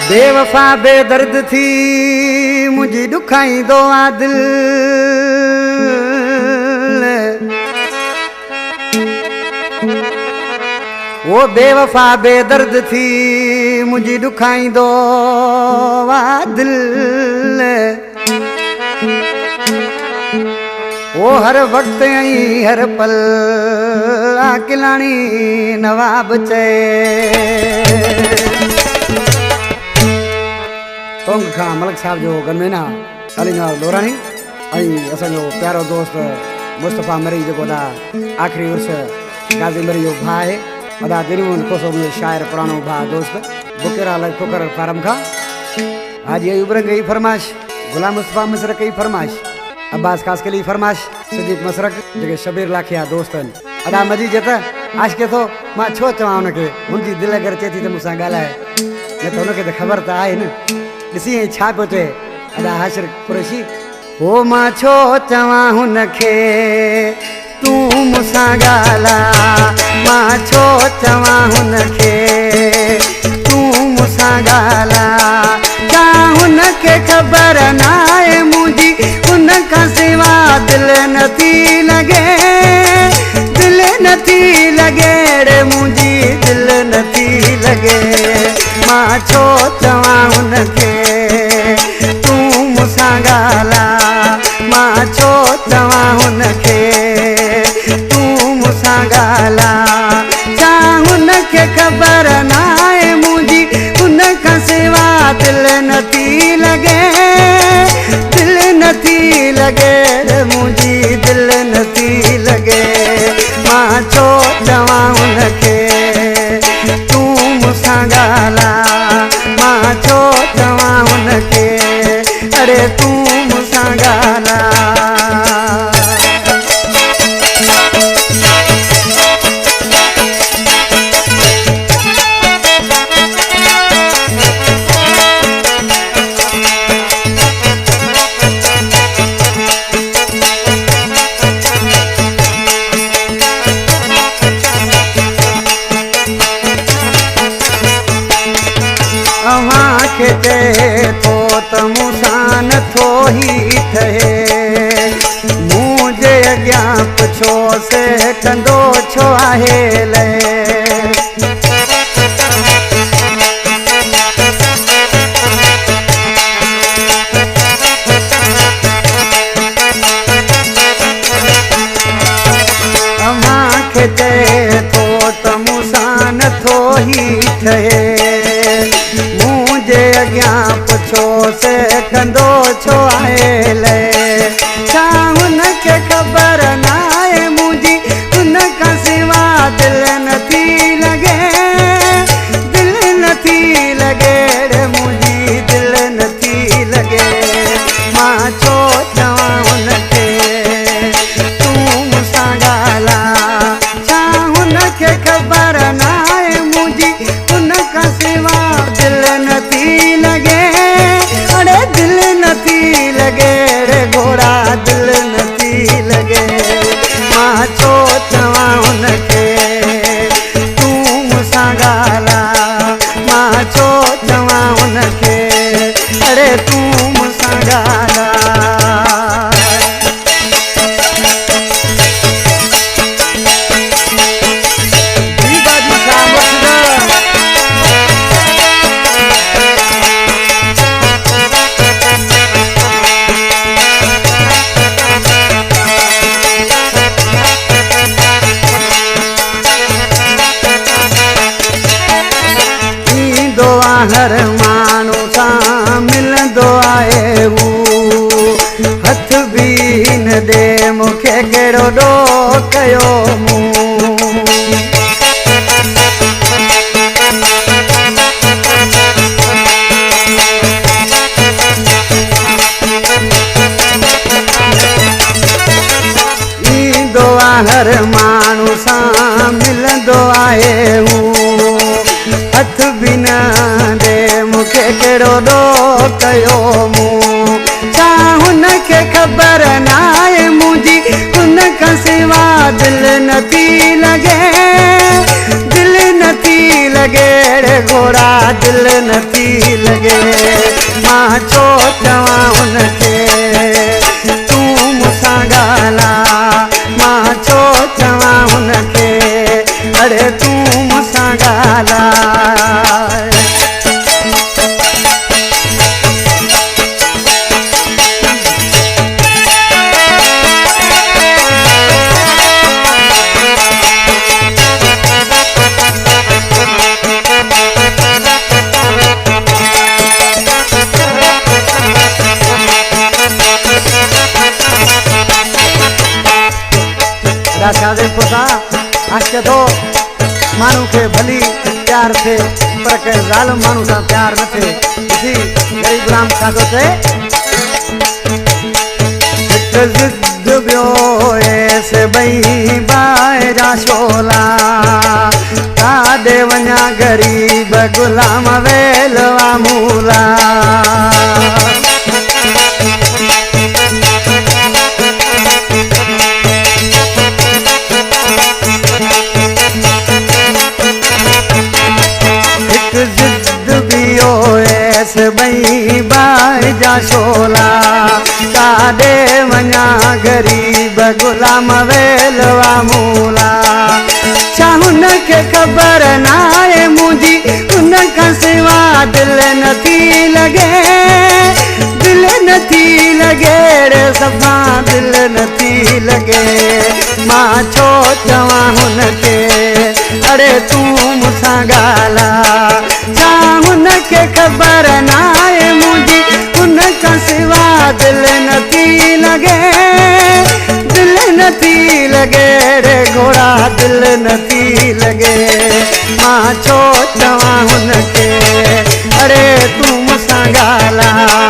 बेवफा बेदर्द थी मुझे दुखाई दो आदिल वो बेवफा बेदर्द थी मुझे दुखाई दो आदिल वो हर वक्त आई हर पल आकिलानी नवाब चे तोंग खां मलिक साहब जो गनमेना अली नवाब लोरानी असो प्यारो दोस्त मुस्तफा मरी जो आखिरी उर्स गाजी मरी जो भा है अदा दिलमन कोसो मुझे शायर पुरानो भा दोस्त बुकेरा लग फुकर फारम खा हाजी उबर गई फरमाश गुलाम मुस्तफा मिस्र कई फरमाश अब्बास खास के लिए फरमाश सिद्दीक मसरक जगह शबीर लाखिया दोस्तन अदा मजी जता आश के तो मां छो चवा उनके उनकी दिल अगर चेती तो मुसा गालाए न तो उनके तो खबर तो आए न इसी छा पियो चे अदा हाशिर कुरैशी हो मां छो चवा हुनखे तू मुसा गाला मां छो चवा हुनखे तू मुसा गाला क्या हुनखे खबर ना है मुझी उनका सिवा दिल नथी लगे रे मुझी दिल नथी लगे मां छो चवा हुनखे तू मुसा गाला मां छो चवा हुनखे तू मुसा गाला छा हुनखे खबर ना है मुझी उनका सिवा दिल नथी लगे रे मुझी दिल नथी लगे मां छो चवा हुनखे तू मुसा गाला मां छो चवा हुनखे अरे तू मुसा गाला तो तमुसान थो ही थे मुझे अग्या पुछो से कंदो छो आहे ले अमाखे चे तो तमुसान थो ही थे अग्या पुछो से कंदो छो आहे ले छा हुनखे खबर ना है मुझी उनका सिवा दिल नथी लगे रे मुझी दिल नथी लगे मां छो चवा हुनखे तू मुसा गाला छा हुनखे खबर ना है मुझी उनका सिवा दिल नथी लगे अरे दिल नथी लगे रे घोड़ा दिल नथी लगे मां छो चवा हुनखे तू मुसा गाला मां छो चवा हुनखे अरे तू मुसा गाला हर मानू सा मिलंदो आहे हथ भी न दे मुखे केड़ो डो कयो मूं हथ बिना दे मूंखे कहिड़ो ॾो कयो मूं छा हुनखे ख़बर न आहे मुंहिंजी हुन खां सिवा दिलि नथी लॻे दिलि नथी लॻे रे घोड़ा दिलि नथी लॻे मां छो चवां हुनखे तूं मूंसां ॻाल्हाए मां छो चवां हुनखे अरे तूं मूंसां ॻाल्हाए अचे थो माण्हू खे भली प्यार थिए पर कंहिं ज़ालिम माण्हू सां प्यार न थिए ॾिसी ग़रीब राम छा थो चए हिकु ज़िद ॿियो एस ॿई बाहि जा शोला काॾे वञा ग़रीब गुलाम वेलवा मूला ॿई बाहि जा शोला काॾे वञा ग़रीब गुलाम वेलवा मूला छा हुनखे ख़बर न आहे मुंहिंजी हुन खां सिवा दिलि नथी लॻे दिलि नथी लॻे रे सफ़ा दिलि नथी लॻे मां छो चवां हुनखे अरे तूं मूंसां ॻाल्हाए छा हुनखे ख़बर न आहे मुंहिंजी हुन खां सिवा दिलि नथी लॻे दिलि नथी लॻे रे घोड़ा दिलि नथी लॻे मां छो चवां हुनखे अरे तूं मूंसां ॻाल्हाए